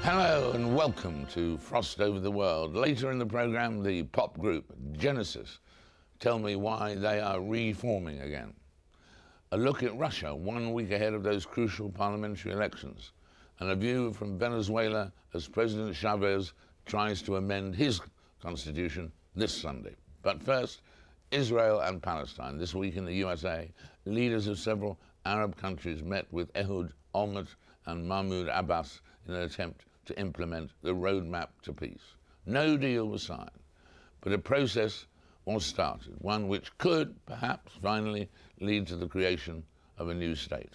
Hello and welcome to Frost Over the World. Later in the programme, the pop group Genesis tell me why they are reforming again. A look at Russia 1 week ahead of those crucial parliamentary elections, and a view from Venezuela as President Chavez tries to amend his constitution this Sunday. But first, Israel and Palestine. This week in the USA, leaders of several Arab countries met with Ehud Olmert and Mahmoud Abbas in an attempt to implement the roadmap to peace. No deal was signed, but a process was started, one which could, perhaps, finally lead to the creation of a new state.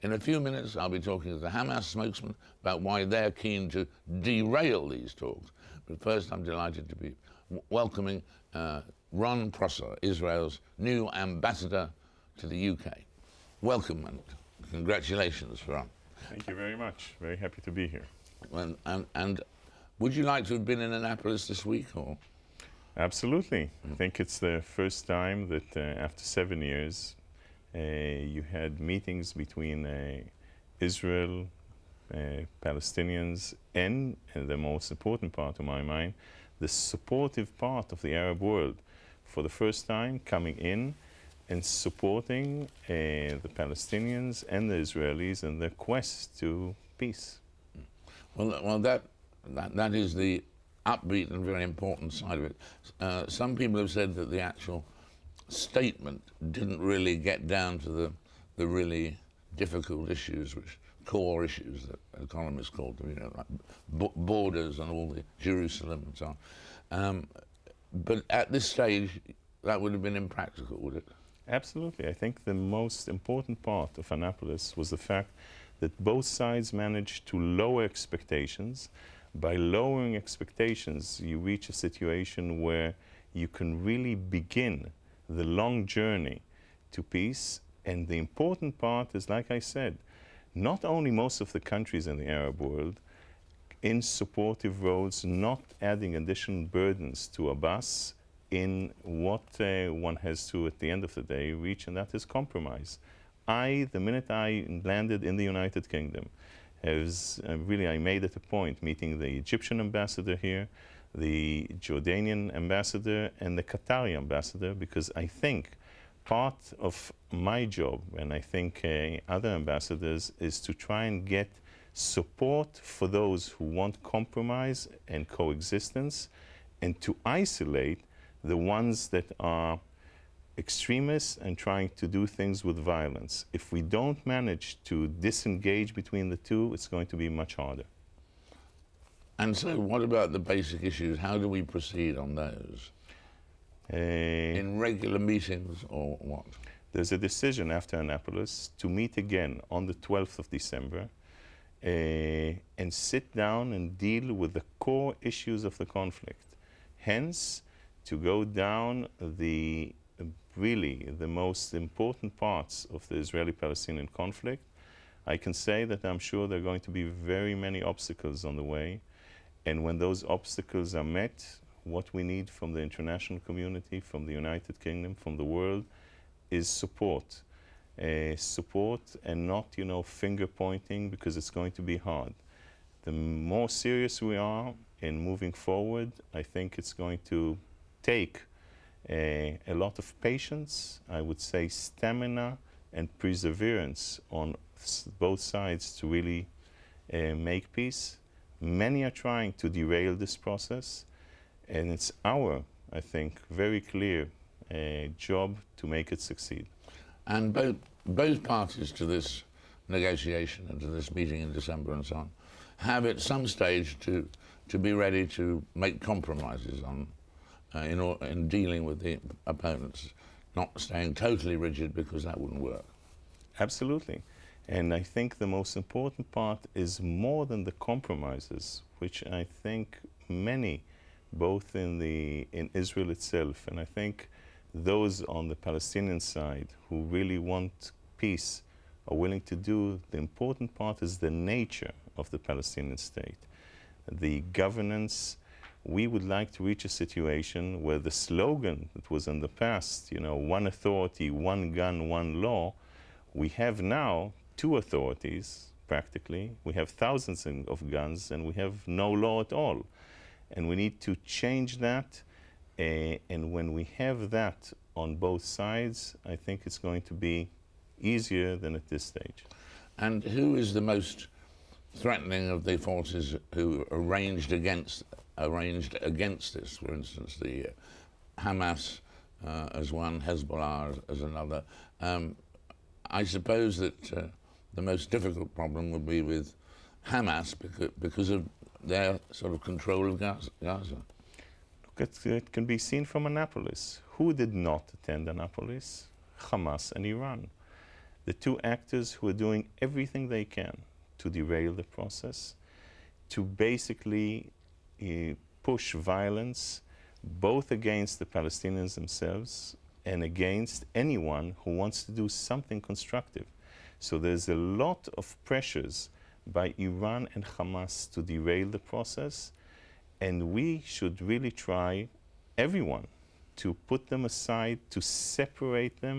In a few minutes, I'll be talking to the Hamas spokesman about why they're keen to derail these talks. But first, I'm delighted to be welcoming Ron Prosor, Israel's new ambassador to the UK. Welcome and congratulations, Ron. Thank you very much. Very happy to be here. And would you like to have been in Annapolis this week? Or? Absolutely. I think it's the first time that after 7 years you had meetings between Israel, Palestinians, and the most important part of my mind, the supportive part of the Arab world, for the first time coming in and supporting the Palestinians and the Israelis in their quest to peace. Well, that is the upbeat and very important side of it. Some people have said that the actual statement didn't really get down to the really difficult issues, which core issues that economists called them, you know, like borders and all the Jerusalem and so on. But at this stage, that would have been impractical, would it? Absolutely. I think the most important part of Annapolis was the fact that both sides managed to lower expectations. By lowering expectations, you reach a situation where you can really begin the long journey to peace. And the important part is, like I said, not only most of the countries in the Arab world in supportive roles, not adding additional burdens to Abbas in what one has to, at the end of the day, reach, and that is compromise. The minute I landed in the United Kingdom, I made it a point meeting the Egyptian ambassador here, the Jordanian ambassador, and the Qatari ambassador, because I think part of my job, and I think other ambassadors, is to try and get support for those who want compromise and coexistence, and to isolate the ones that are extremists and trying to do things with violence. If we don't manage to disengage between the two, it's going to be much harder. And so what about the basic issues? How do we proceed on those? In regular meetings or what? There's a decision after Annapolis to meet again on the 12th of December and sit down and deal with the core issues of the conflict. Hence, to go down really the most important parts of the Israeli-Palestinian conflict. I can say that I'm sure there are going to be very many obstacles on the way. And when those obstacles are met, what we need from the international community, from the United Kingdom, from the world, is support. Support and not, finger pointing, because it's going to be hard. The more serious we are in moving forward, I think it's going to take a lot of patience, I would say stamina and perseverance on both sides to really make peace. Many are trying to derail this process, and it's our, I think, very clear job to make it succeed. And both parties to this negotiation and to this meeting in December and so on have at some stage to be ready to make compromises on in dealing with the opponents, not staying totally rigid, because that wouldn't work. Absolutely. And I think the most important part is more than the compromises, which I think many, both in Israel itself, and I think those on the Palestinian side who really want peace are willing to do. The important part is the nature of the Palestinian state, the governance. We would like to reach a situation where the slogan that was in the past, one authority, one gun, one law, we have now two authorities, practically. We have thousands of guns, and we have no law at all. And we need to change that. And when we have that on both sides, I think it's going to be easier than at this stage. And who is the most threatening of the forces who arranged against this? For instance, the Hamas as one, Hezbollah as another. I suppose that the most difficult problem would be with Hamas because of their sort of control of Gaza. Look, it can be seen from Annapolis. Who did not attend Annapolis? Hamas and Iran. The two actors who are doing everything they can to derail the process, to basically push violence both against the Palestinians themselves and against anyone who wants to do something constructive. So there's a lot of pressures by Iran and Hamas to derail the process, and we should really try, everyone, to put them aside, to separate them,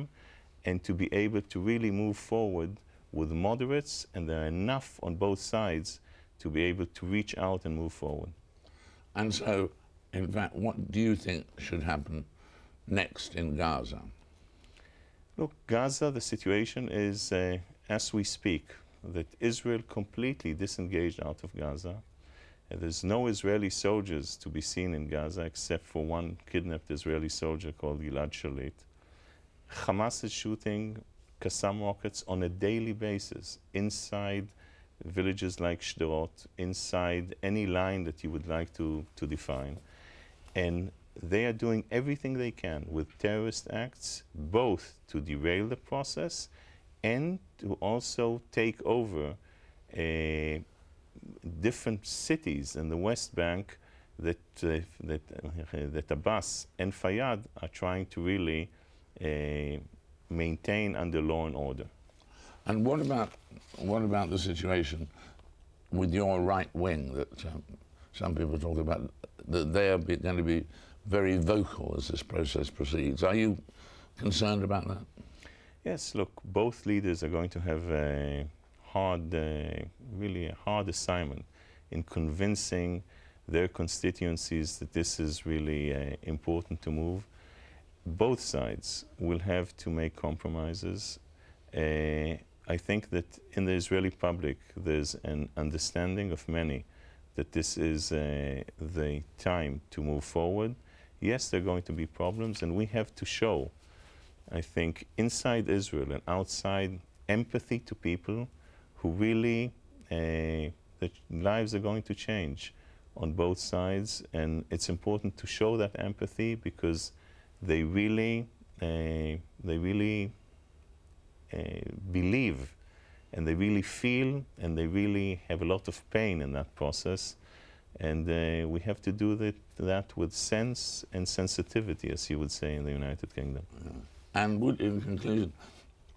and to be able to really move forward with moderates, and there are enough on both sides to be able to reach out and move forward. And so, in fact, what do you think should happen next in Gaza? Look, Gaza, the situation is, as we speak, that Israel completely disengaged out of Gaza. There's no Israeli soldiers to be seen in Gaza except for one kidnapped Israeli soldier called Gilad Shalit. Hamas is shooting Qassam rockets on a daily basis inside villages like Sderot, inside any line that you would like to define. And they are doing everything they can with terrorist acts, both to derail the process and to also take over different cities in the West Bank that Abbas and Fayyad are trying to really maintain under law and order. And what about the situation with your right wing that some people talk about, that they are going to be very vocal as this process proceeds? Are you concerned about that? Yes, look, both leaders are going to have a hard, really a hard assignment in convincing their constituencies that this is really important to move. Both sides will have to make compromises. I think that in the Israeli public there's an understanding of many that this is the time to move forward. Yes, there are going to be problems, and we have to show, I think, inside Israel and outside, empathy to people who really, that lives are going to change on both sides, and it's important to show that empathy because they really believe, and they really feel, and they really have a lot of pain in that process. And we have to do that with sense and sensitivity, as you would say in the United Kingdom. Yeah. And in conclusion,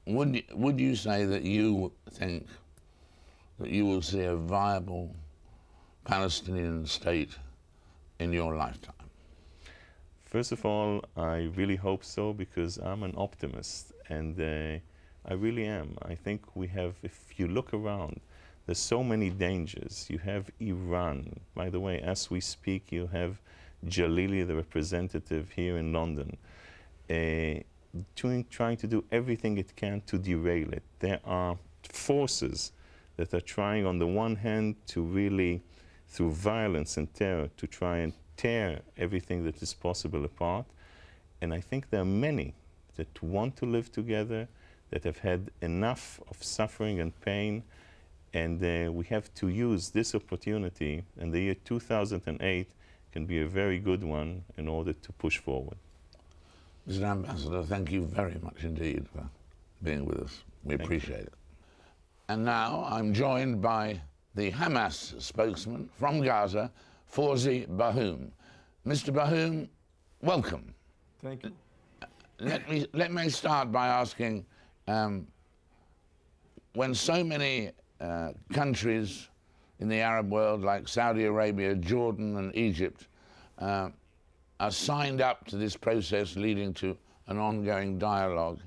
would you say that you think that you will see a viable Palestinian state in your lifetime? First of all, I really hope so, because I'm an optimist, and I really am. I think we have, if you look around, there's so many dangers. You have Iran. By the way, as we speak, you have Jalili, the representative here in London, trying to do everything it can to derail it. There are forces that are trying, on the one hand, to really, through violence and terror, to try and tear everything that is possible apart. And I think there are many that want to live together, that have had enough of suffering and pain, and we have to use this opportunity, and the year 2008 can be a very good one in order to push forward. Mr. Ambassador, thank you very much indeed for being with us. We appreciate it. And now I'm joined by the Hamas spokesman from Gaza, Fawzi Barhoum. Mr. Barhoum, welcome. Thank you. Let me start by asking, when so many countries in the Arab world, like Saudi Arabia, Jordan and Egypt, are signed up to this process leading to an ongoing dialogue,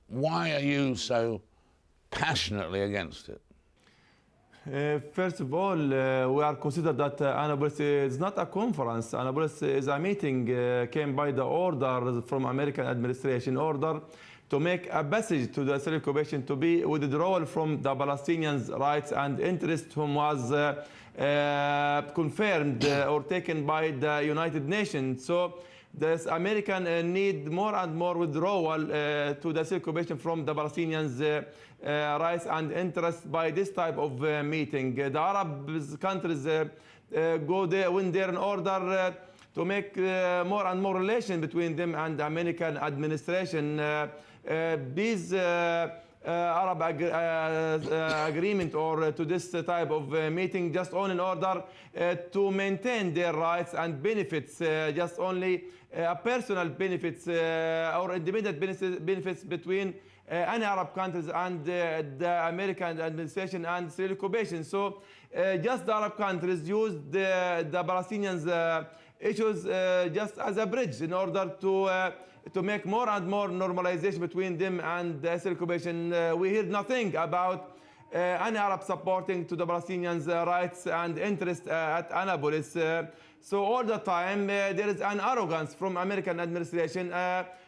why are you so passionately against it? First of all, we are considered that Annapolis is not a conference. Annapolis is a meeting came by the order from American administration order to make a passage to the Israeli occupation to be withdrawal from the Palestinians' rights and interests, whom was confirmed or taken by the United Nations. So this American need more and more withdrawal to the Israeli occupation from the Palestinians' rights and interests by this type of meeting. The Arab countries go there, went there in order to make more and more relation between them and the American administration. These Arab agreement or to this type of meeting just only in order to maintain their rights and benefits, just only personal benefits or independent benefits between any Arab countries and the American administration and Israeli occupation. So just the Arab countries used the Palestinians issues just as a bridge in order to make more and more normalization between them and the Israeli occupation. We heard nothing about any Arab supporting to the Palestinians' rights and interests at Annapolis. So all the time there is an arrogance from American administration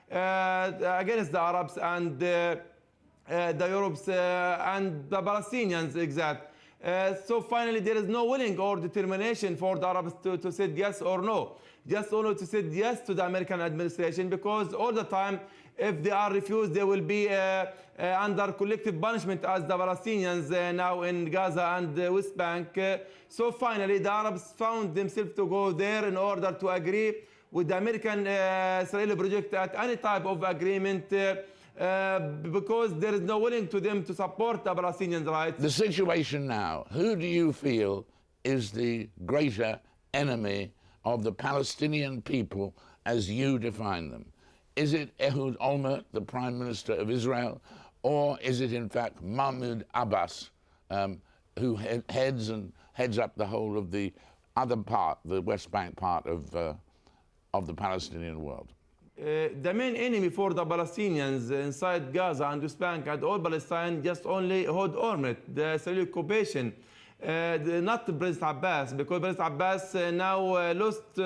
against the Arabs and the Europeans and the Palestinians exact. So finally there is no willing or determination for the Arabs to say yes or no. Just only to say yes to the American administration, because all the time if they are refused they will be under collective punishment as the Palestinians now in Gaza and the West Bank. So finally the Arabs found themselves to go there in order to agree with the American Israeli project at any type of agreement because there is no willing to them to support the Palestinian rights. The situation now, who do you feel is the greater enemy of the Palestinian people as you define them? Is it Ehud Olmert, the Prime Minister of Israel, or is it in fact Mahmoud Abbas, who heads up the whole of the other part, the West Bank part of the Palestinian world? The main enemy for the Palestinians inside Gaza and West Bank and all Palestine just only Ehud Olmert, the Israeli occupation, not President Abbas, because President Abbas now lost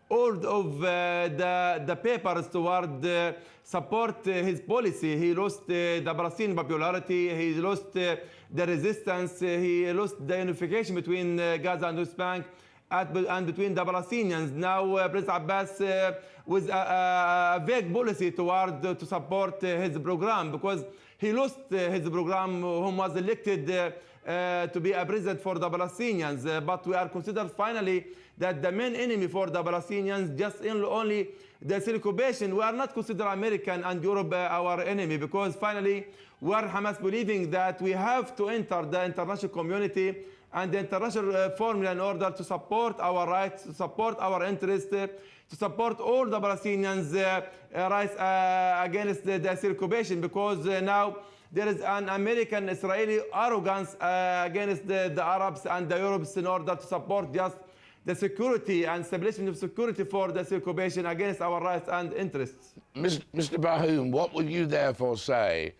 all of the papers toward support his policy. He lost the Palestinian popularity, he lost the resistance, he lost the unification between Gaza and West Bank and between the Palestinians. Now President Abbas with a vague policy toward to support his program, because he lost his program, whom was elected to be a president for the Palestinians. But we are considered finally that the main enemy for the Palestinians just only the Israeli occupation. We are not considered American and Europe our enemy, because finally we are Hamas believing that we have to enter the international community and the international formula in order to support our rights, to support our interests, to support all the Palestinians' rights against the Israeli occupation, because now there is an American-Israeli arrogance against the Arabs and the Europeans in order to support just the security and establishment of security for the Israeli occupation against our rights and interests. Mr. Barhoum, what would you therefore say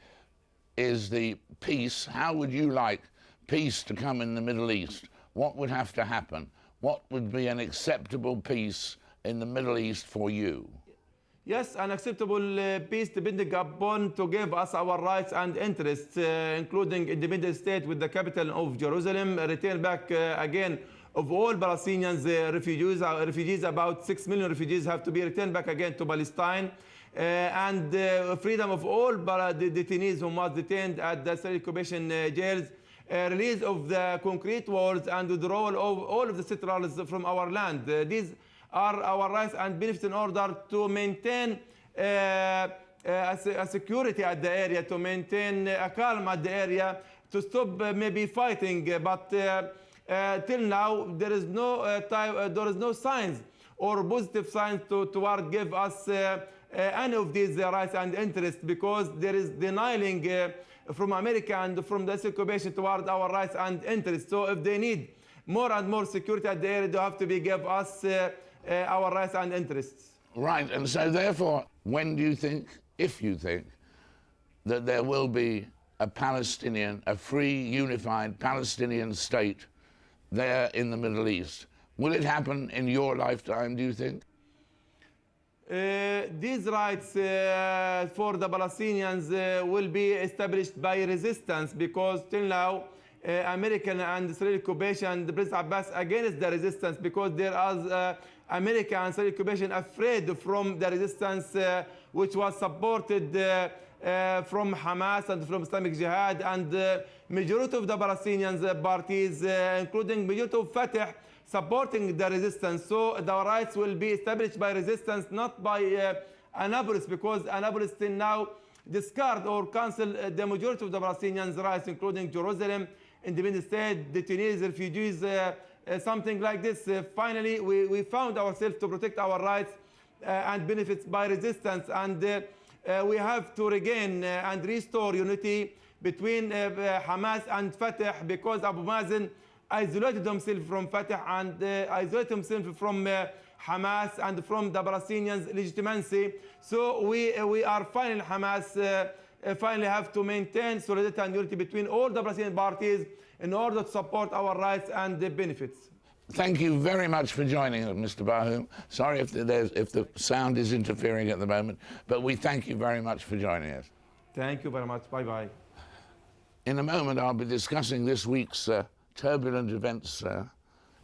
is the peace? How would you like peace to come in the Middle East? What would have to happen? What would be an acceptable peace in the Middle East for you? Yes, an acceptable peace depending upon to give us our rights and interests, including independent state with the capital of Jerusalem, return back again of all Palestinians refugees, about 6 million refugees have to be returned back again to Palestine, and freedom of all the detainees who was detained at the Israeli occupation jails, release of the concrete walls and withdrawal of all of the settlers from our land. These are our rights and benefits in order to maintain a security at the area, to maintain a calm at the area, to stop maybe fighting. But till now, there is no signs or positive signs toward give us any of these rights and interests, because there is denying from America and from the occupation toward our rights and interests. So if they need more and more security at the area, they have to give us our rights and interests. Right, and so therefore, when do you think, if you think, that there will be a free, unified Palestinian state there in the Middle East. Will it happen in your lifetime, do you think? These rights for the Palestinians will be established by resistance, because till now American and Israeli occupation and President Abbas against the resistance, because there is American and Israeli occupation afraid from the resistance which was supported from Hamas and from Islamic Jihad, and majority of the Palestinian parties, including majority of Fatah, supporting the resistance. So the rights will be established by resistance, not by Annapolis, because Annapolis till now discard or cancel the majority of the Palestinians' rights, including Jerusalem, independent state, detainees, refugees, something like this. Finally, we found ourselves to protect our rights and benefits by resistance, and we have to regain and restore unity between Hamas and Fatah, because Abu Mazen isolated himself from Fatah and isolated himself from Hamas and from the Palestinians' legitimacy. So we are finally, Hamas finally have to maintain solidarity and unity between all the Palestinian parties in order to support our rights and the benefits. Thank you very much for joining us, Mr. Barhoum. Sorry if the sound is interfering at the moment, but we thank you very much for joining us. Thank you very much. Bye-bye. In a moment, I'll be discussing this week's turbulent events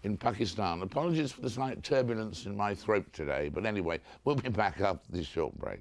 in Pakistan. Apologies for the slight turbulence in my throat today, but anyway, we'll be back after this short break.